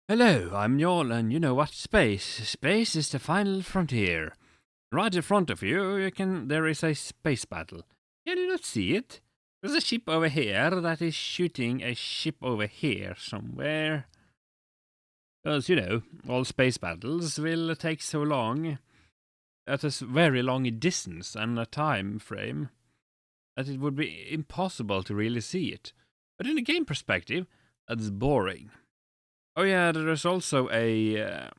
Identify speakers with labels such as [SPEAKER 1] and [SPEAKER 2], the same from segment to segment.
[SPEAKER 1] Hello, I'm Njål, and you know what? Space is the final frontier. Right in front of you, there is a space battle. Can you not see it? There's a ship over here that is shooting a ship over here somewhere. Because, all space battles will take so long, at a very long distance and a time frame, that it would be impossible to really see it. But in a game perspective, that's boring. Oh yeah, there's also the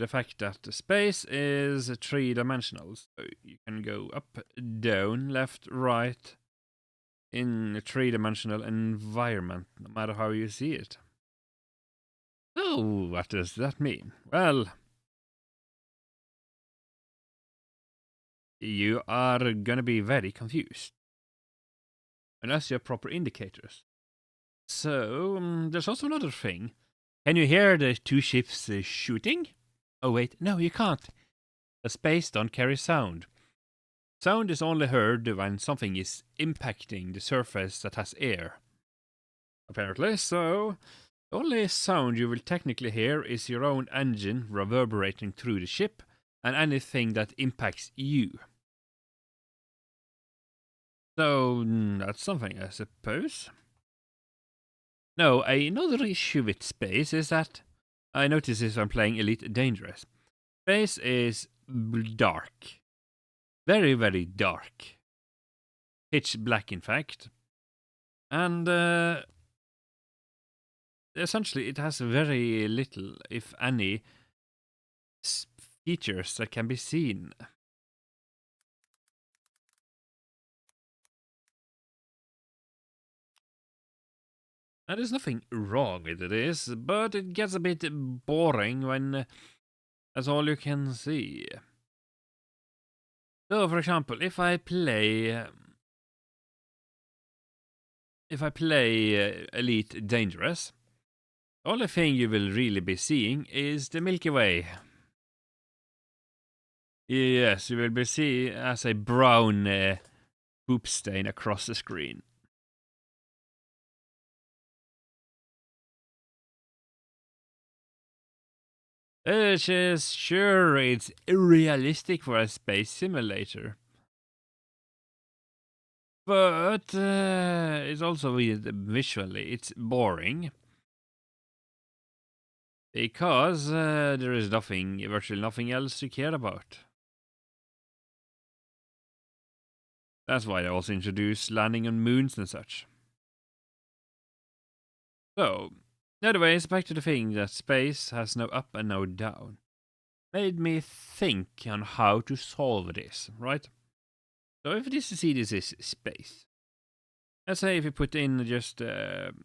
[SPEAKER 1] fact that space is three-dimensional. So you can go up, down, left, right in a three-dimensional environment, no matter how you see it. So what does that mean? Well, you are gonna be very confused unless you have proper indicators. So there's also another thing. Can you hear the two ships shooting? Oh wait, no, you can't. The space don't carry sound. Sound is only heard when something is impacting the surface that has air. Apparently, so the only sound you will technically hear is your own engine reverberating through the ship and anything that impacts you. So that's something, I suppose. No, another issue with space is that I notice this when playing Elite Dangerous. Space is dark. Very, very dark. Pitch black, in fact. And essentially, it has very little, if any, features that can be seen. And there's nothing wrong with it, but it gets a bit boring when that's all you can see. So, for example, if I play Elite Dangerous, the only thing you will really be seeing is the Milky Way. Yes, you will be seeing as a brown poop stain across the screen. Which is sure it's unrealistic for a space simulator. But it's also visually, it's boring. Because there is virtually nothing else to care about. That's why they also introduce landing on moons and such. So, anyways, back to the thing that space has no up and no down. Made me think on how to solve this, right? So if this is space, let's say if you put in just you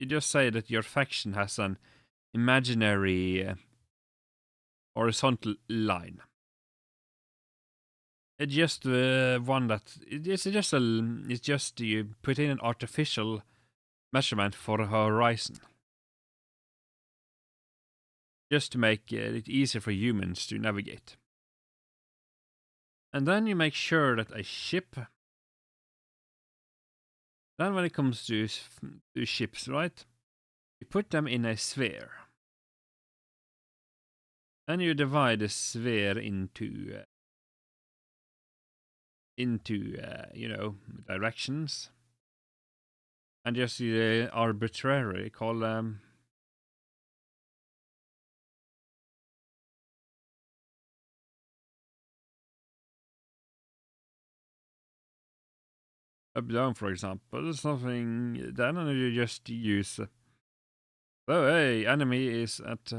[SPEAKER 1] just say that your faction has an imaginary horizontal line. It's just one that it's just you put in an artificial measurement for a horizon, just to make it easier for humans to navigate. And then you make sure that a ship. Then when it comes to ships, right? You put them in a sphere. And you divide the sphere into directions. And just arbitrarily call them up down, for example, something. Then you just use. Oh, hey, enemy is at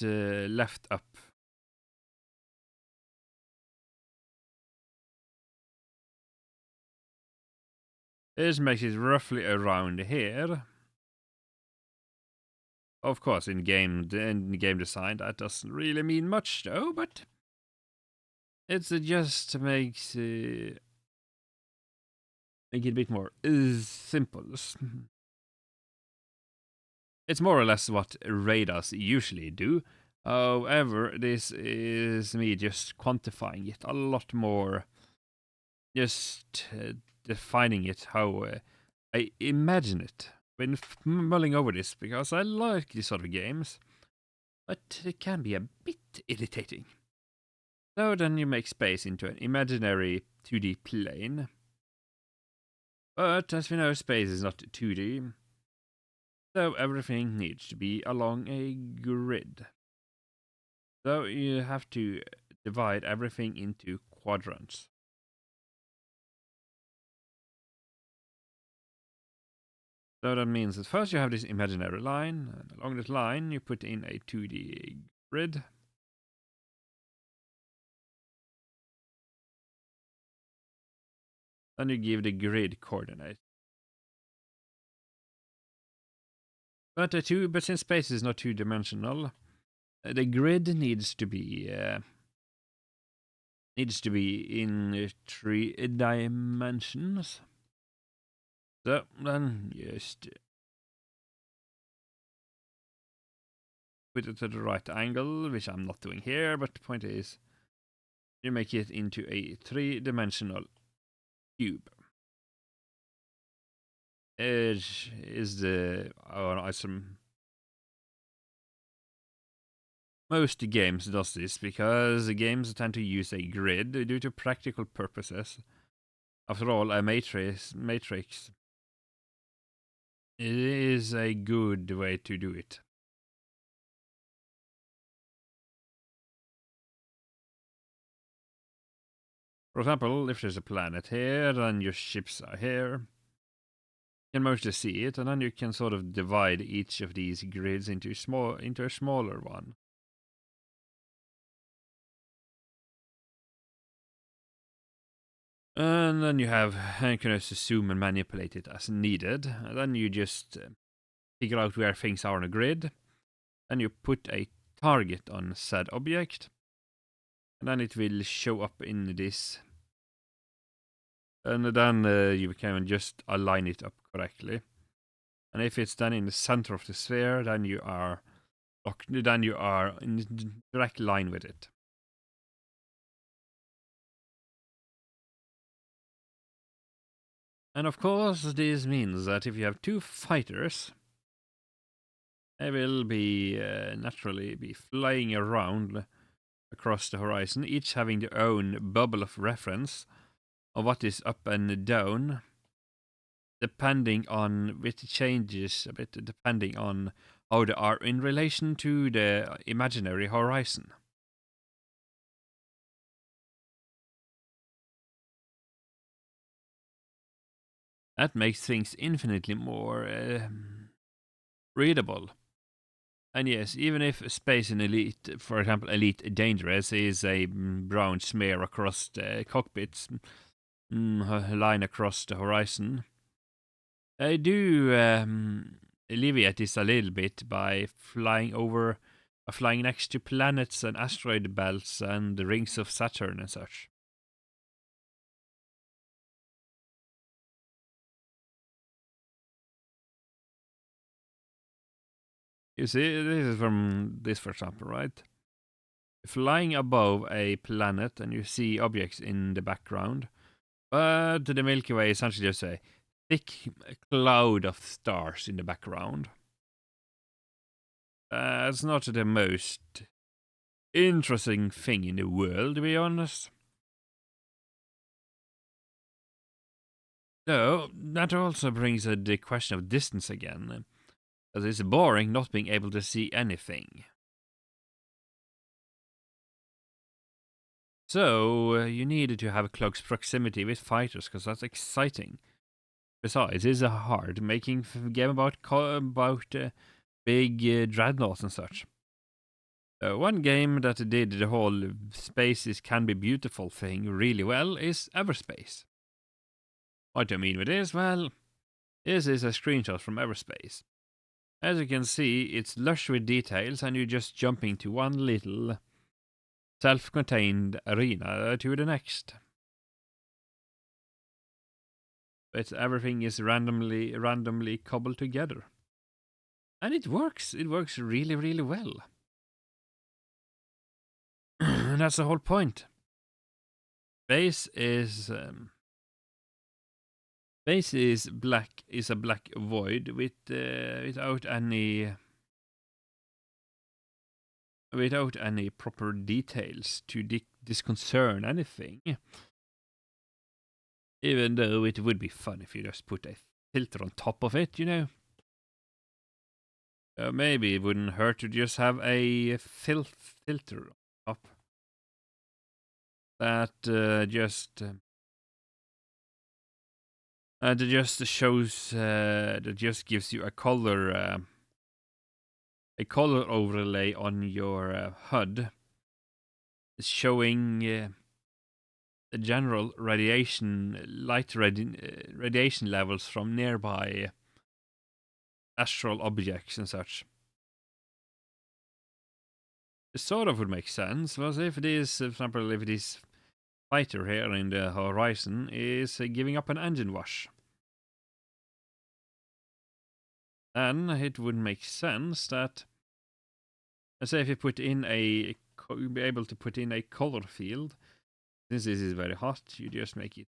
[SPEAKER 1] left up. This makes it roughly around here. Of course, in game design, that doesn't really mean much, though. But it's just makes make it a bit more simple. It's more or less what radars usually do. However, this is me just quantifying it a lot more. Just defining it how I imagine it when mulling over this, because I like these sort of games, but it can be a bit irritating. So then you make space into an imaginary 2D plane. But as we know, space is not 2D, so everything needs to be along a grid. So you have to divide everything into quadrants. So that means that first you have this imaginary line, and along this line you put in a 2D grid. Then you give the grid coordinates. But since space is not two-dimensional, the grid needs to be in 3 dimensions. So then just put it to the right angle, which I'm not doing here, but the point is you make it into a 3-dimensional cube. Edge is the item. Most games does this because games tend to use a grid due to practical purposes. After all, a matrix is a good way to do it. For example, if there's a planet here, then your ships are here. You can mostly see it, and then you can sort of divide each of these grids into a smaller one. And then you can just zoom and manipulate it as needed. And then you just figure out where things are on a grid. Then you put a target on said object. And then it will show up in this. And then you can just align it up correctly. And if it's done in the center of the sphere, then you are in direct line with it. And of course, this means that if you have two fighters, they will be naturally be flying around across the horizon, each having their own bubble of reference of what is up and down, depending on which changes a bit, depending on how they are in relation to the imaginary horizon. That makes things infinitely more readable. And yes, even if space in Elite, for example, Elite Dangerous is a brown smear across the cockpits, line across the horizon, I do alleviate this a little bit by flying next to planets and asteroid belts and the rings of Saturn and such. You see, this is from this, for example, right? Flying above a planet and you see objects in the background, but the Milky Way is essentially just a thick cloud of stars in the background. It's not the most interesting thing in the world, to be honest. So, that also brings the question of distance again, as it's boring not being able to see anything. So, you needed to have close proximity with fighters, because that's exciting. Besides, it's hard making game about big dreadnoughts and such. One game that did the whole spaces can be beautiful thing really well is Everspace. What do I mean with this? Well, this is a screenshot from Everspace. As you can see, it's lush with details and you just jump into one little self-contained arena to the next. But everything is randomly cobbled together. And it works. It works really, really well. And that's the whole point. Space is Space is black, is a black void without any proper details to disconcern anything. Even though it would be fun if you just put a filter on top of it, you know. Maybe it wouldn't hurt to just have a filter on top that just shows that just gives you a color overlay on your HUD, showing the general radiation levels from nearby astral objects and such. It sort of would make sense, was if this, for example, if this fighter here in the horizon is giving up an engine wash. Then it would make sense that, let's say if you put in you'd be able to put in a color field. Since this is very hot, you just make it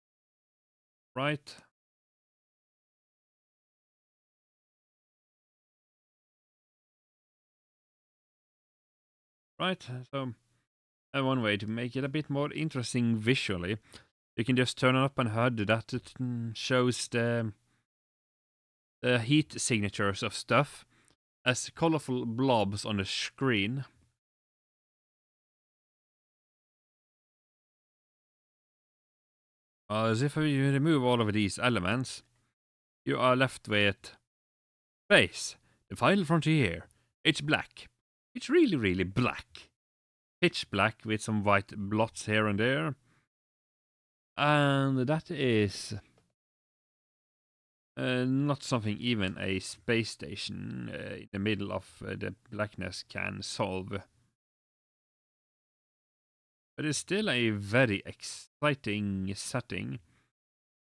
[SPEAKER 1] right. Right, so one way to make it a bit more interesting visually, you can just turn up an HUD that it shows the heat signatures of stuff as colorful blobs on the screen. As if you remove all of these elements, you are left with space, the final frontier. It's black. It's really, really black. Pitch black with some white blots here and there. And that is not something even a space station in the middle of the blackness can solve. But it's still a very exciting setting.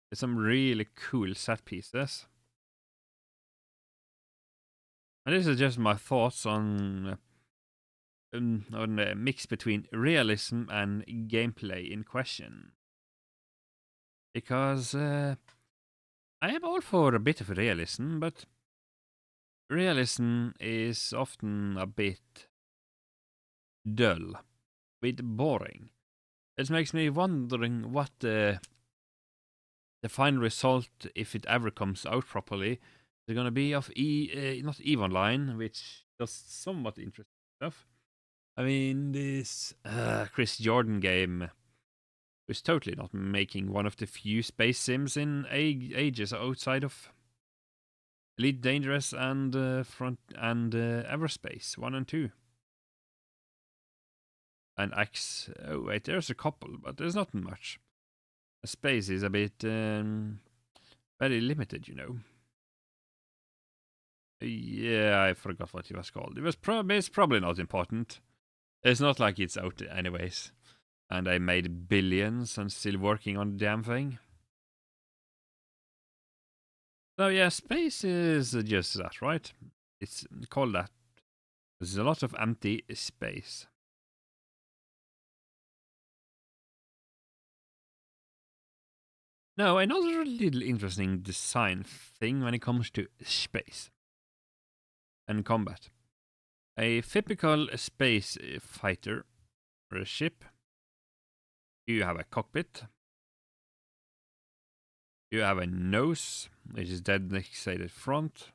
[SPEAKER 1] There's some really cool set pieces. And this is just my thoughts on the mix between realism and gameplay in question. Because I am all for a bit of realism, but realism is often a bit dull, a bit boring. It makes me wondering what the final result, if it ever comes out properly, is going to be of not EVE Online, which does somewhat interesting stuff. I mean, this Chris Jordan game was totally not making one of the few space sims in ages outside of Elite Dangerous and Everspace 1 and 2. And X, oh wait, there's a couple, but there's not much. Space is a bit very limited, you know. Yeah, I forgot what it was called. It's probably not important. It's not like it's out anyways. And I made billions and still working on the damn thing. So yeah, space is just that, right? It's called that. There's a lot of empty space. Now, another little interesting design thing when it comes to space and combat. A typical space fighter or a ship. You have a cockpit. You have a nose, which is designated front.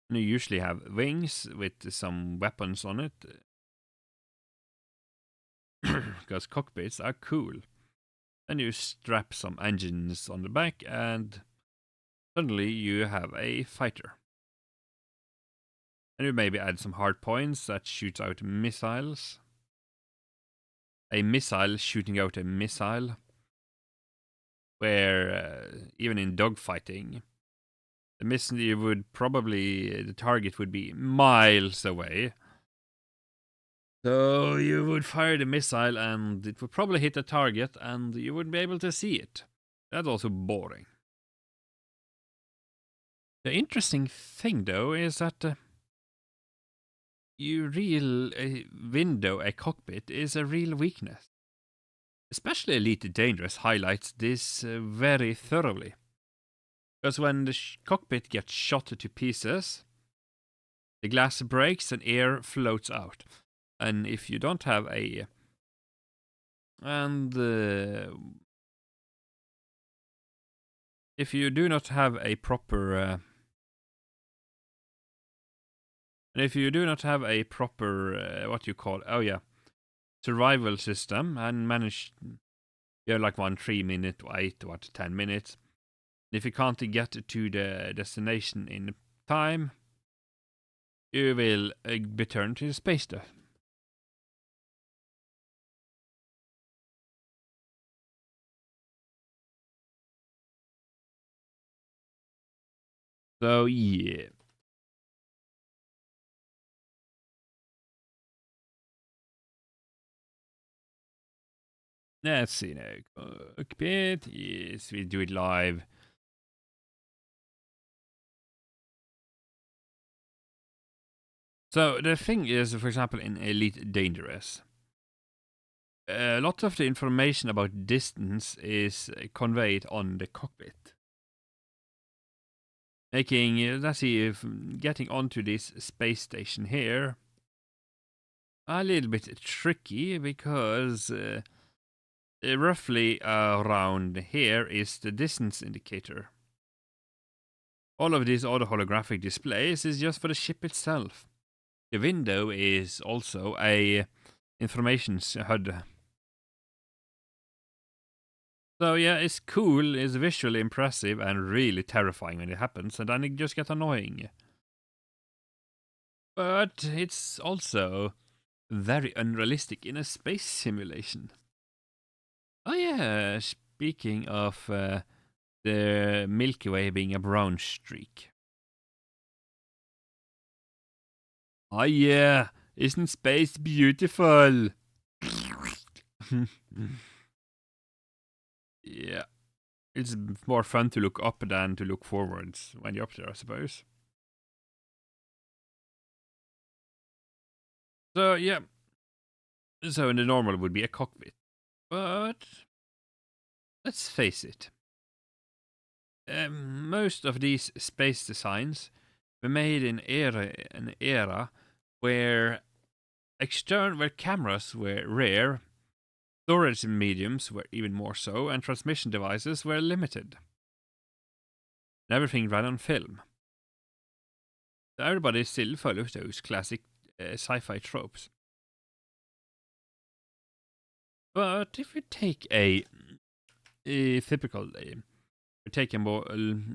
[SPEAKER 1] And you usually have wings with some weapons on it. Because cockpits are cool. Then you strap some engines on the back and suddenly you have a fighter. And you maybe add some hard points that shoots out missiles. A missile shooting out a missile. Where even in dogfighting, the target would be miles away. So you would fire the missile and it would probably hit the target and you wouldn't be able to see it. That's also boring. The interesting thing though is that a cockpit is a real weakness. Especially Elite Dangerous highlights this very thoroughly. Because when the cockpit gets shot to pieces, the glass breaks and air floats out. And if you don't have a... And if you do not have a proper... and if you do not have a proper, what you call... Oh yeah, survival system and manage... You have like 3-minute wait, 10 minutes. If you can't get to the destination in time, you will be turned to the space station. So yeah. Let's see now. Cockpit. Yes, we do it live. So the thing is, for example, in Elite Dangerous, a lot of the information about distance is conveyed on the cockpit. Making, let's see, if getting onto this space station here a little bit tricky because roughly around here is the distance indicator. All of these auto holographic displays is just for the ship itself. The window is also a information HUD. So yeah, it's cool, it's visually impressive and really terrifying when it happens, and then it just gets annoying. But it's also very unrealistic in a space simulation. Oh yeah, speaking of the Milky Way being a brown streak. Oh yeah, isn't space beautiful? Yeah, it's more fun to look up than to look forwards when you're up there, I suppose. So yeah, so in the normal would be a cockpit, but let's face it, most of these space designs were made in an era where where cameras were rare, storage mediums were even more so, and transmission devices were limited. And everything ran on film. So everybody still follows those classic sci-fi tropes. But if we take a typical day, we take a more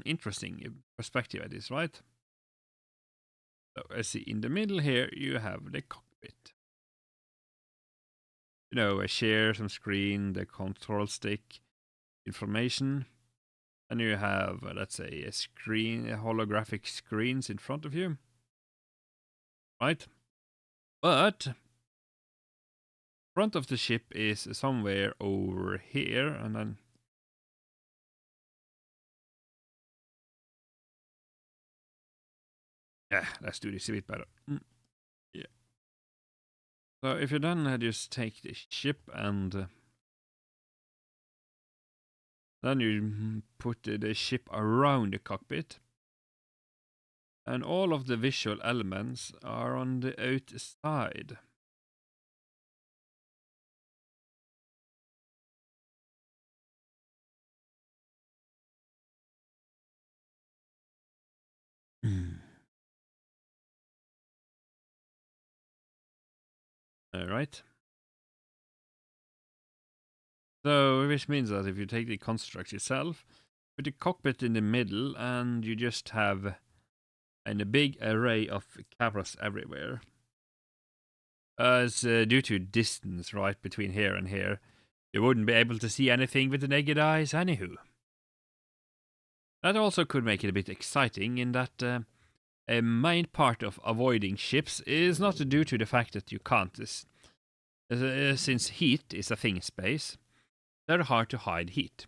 [SPEAKER 1] interesting perspective at this, right? So I see in the middle here you have the cockpit. You know, a share, some screen, the control stick, information. And you have, let's say, a screen, holographic screens in front of you. Right? But front of the ship is somewhere over here, and then yeah, let's do this a bit better. Yeah. So if you then just take the ship and then you put the ship around the cockpit, and all of the visual elements are on the outside. All right. So, which means that if you take the construct itself, put the cockpit in the middle, and you just have a big array of cameras everywhere. It's due to distance, right, between here and here, you wouldn't be able to see anything with the naked eyes, anywho. That also could make it a bit exciting in that a main part of avoiding ships is not due to the fact that you can't, since heat is a thing in space. They're hard to hide heat.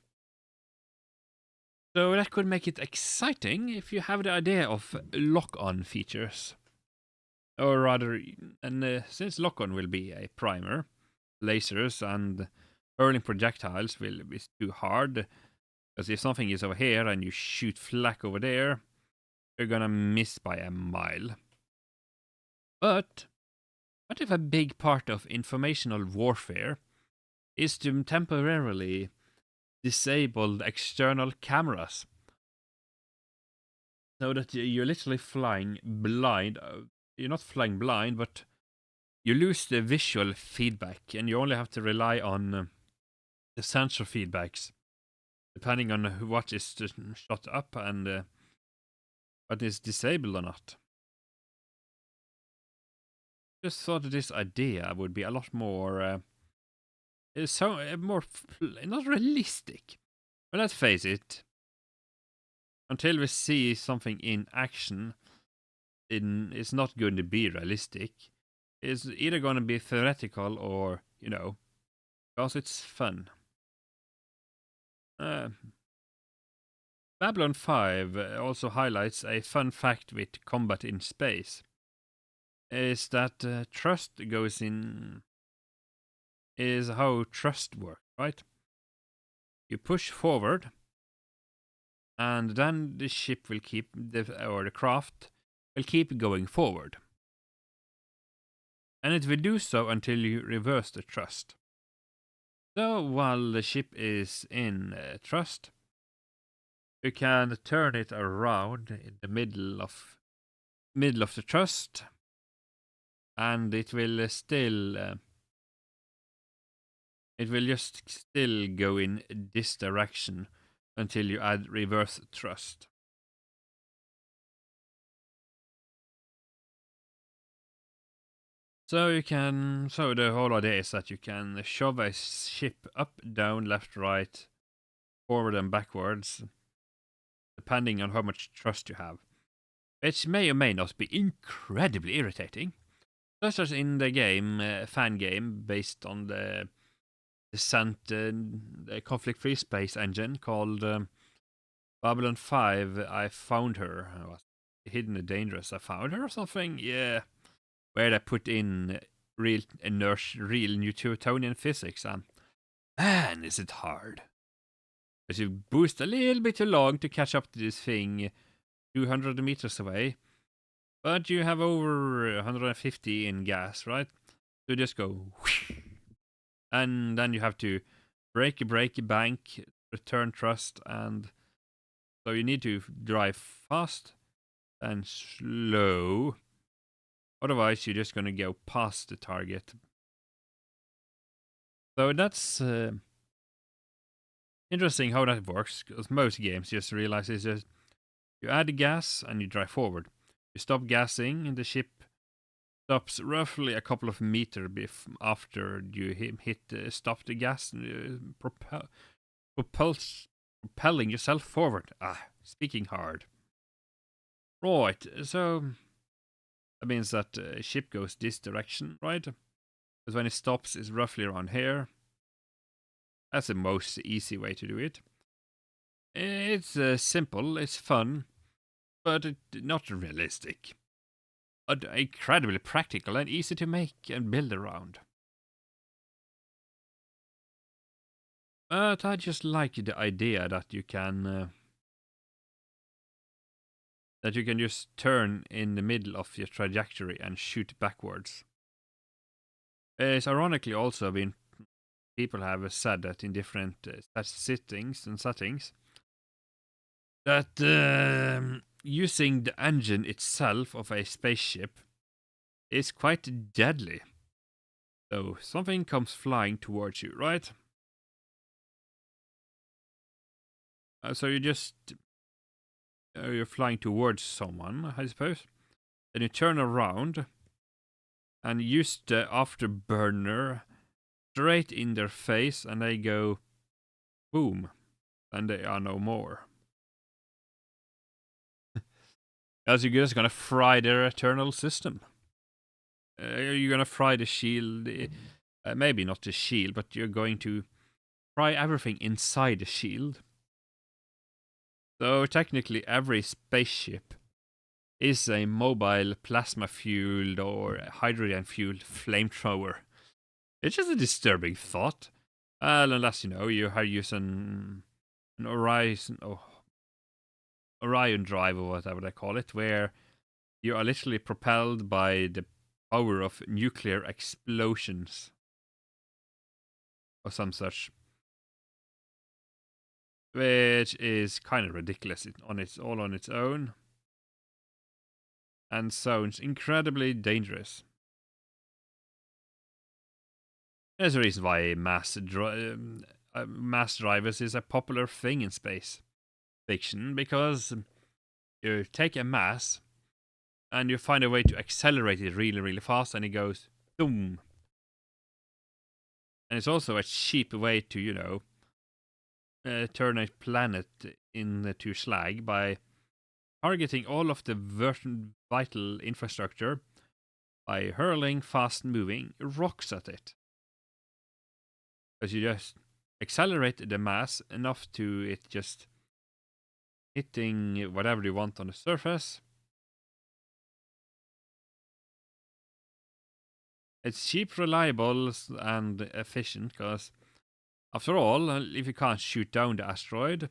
[SPEAKER 1] So that could make it exciting if you have the idea of lock-on features. Or rather, and since lock-on will be a primer, lasers and hurling projectiles will be too hard. Because if something is over here and you shoot flak over there, you're gonna miss by a mile. But what if a big part of informational warfare is to temporarily disable external cameras? So that you're literally flying blind. You're not flying blind, but you lose the visual feedback and you only have to rely on the sensor feedbacks, depending on what is shot up and what is disabled or not. Just thought that this idea would be a lot more, not realistic. But let's face it, until we see something in action, it's not going to be realistic. It's either going to be theoretical or, because it's fun. Babylon 5 also highlights a fun fact with combat in space. Is that trust goes in... is how trust works, right? You push forward, and then the ship will keep... or the craft will keep going forward. And it will do so until you reverse the thrust. So while the ship is in thrust, you can turn it around in the middle of the thrust, and it will just still go in this direction until you add reverse thrust. So the whole idea is that you can shove a ship up, down, left, right, forward and backwards, depending on how much thrust you have. Which may or may not be incredibly irritating. Such as in the game, fan game, based on the Descent, the conflict-free space engine called Babylon 5, I Found Her. I was hidden and dangerous. I found her or something? Yeah. Where they put in real Newtonian physics, and man, is it hard. Because you boost a little bit too long to catch up to this thing 200 meters away, but you have over 150 in gas, right? So you just go whoosh, and then you have to brake, bank, return thrust, and so you need to drive fast and slow. Otherwise, you're just going to go past the target. So that's interesting how that works, because most games just realize it's just you add the gas and you drive forward. You stop gassing and the ship stops roughly a couple of meters after you stop the gas, and propelling yourself forward. Speaking hard. Right, so that means that the ship goes this direction, right? Because when it stops, it's roughly around here. That's the most easy way to do it. It's simple, it's fun, but not realistic. But incredibly practical and easy to make and build around. But I just like the idea that you can just turn in the middle of your trajectory and shoot backwards. It's ironically also been... people have said that in different settings, that using the engine itself of a spaceship is quite deadly. So something comes flying towards you, right? So you're flying towards someone, I suppose. Then you turn around and use the afterburner straight in their face, and they go boom, and they are no more. As you're just gonna fry their eternal system. You're gonna fry the shield, maybe not the shield, but you're going to fry everything inside the shield. So technically every spaceship is a mobile plasma-fueled or hydrogen-fueled flamethrower. It's just a disturbing thought. Well, unless, you are using an Orion drive or whatever they call it, where you are literally propelled by the power of nuclear explosions or some such, which is kind of ridiculous all on its own, and sounds incredibly dangerous. There's a reason why mass drivers is a popular thing in space fiction, because you take a mass and you find a way to accelerate it really, really fast, and it goes boom. And it's also a cheap way to, turn a planet into slag by targeting all of the vital infrastructure by hurling fast-moving rocks at it. Because you just accelerate the mass enough to it just hitting whatever you want on the surface. It's cheap, reliable, and efficient, because after all, if you can't shoot down the asteroid,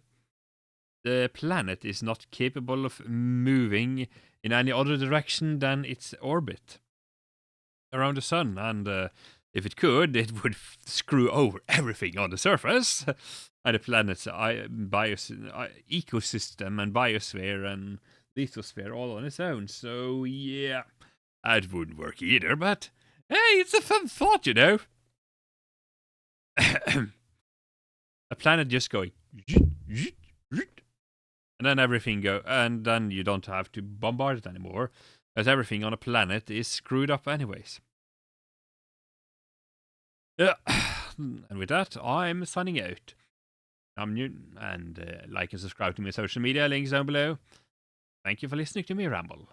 [SPEAKER 1] the planet is not capable of moving in any other direction than its orbit around the sun, and if it could, it would screw over everything on the surface, and the planet's ecosystem and biosphere and lithosphere all on its own. So yeah, that wouldn't work either, but hey, it's a fun thought, A planet just going, and then and then you don't have to bombard it anymore, as everything on a planet is screwed up anyways. Yeah, and with that, I'm signing out. I'm new, and like and subscribe to my social media, links down below. Thank you for listening to me ramble.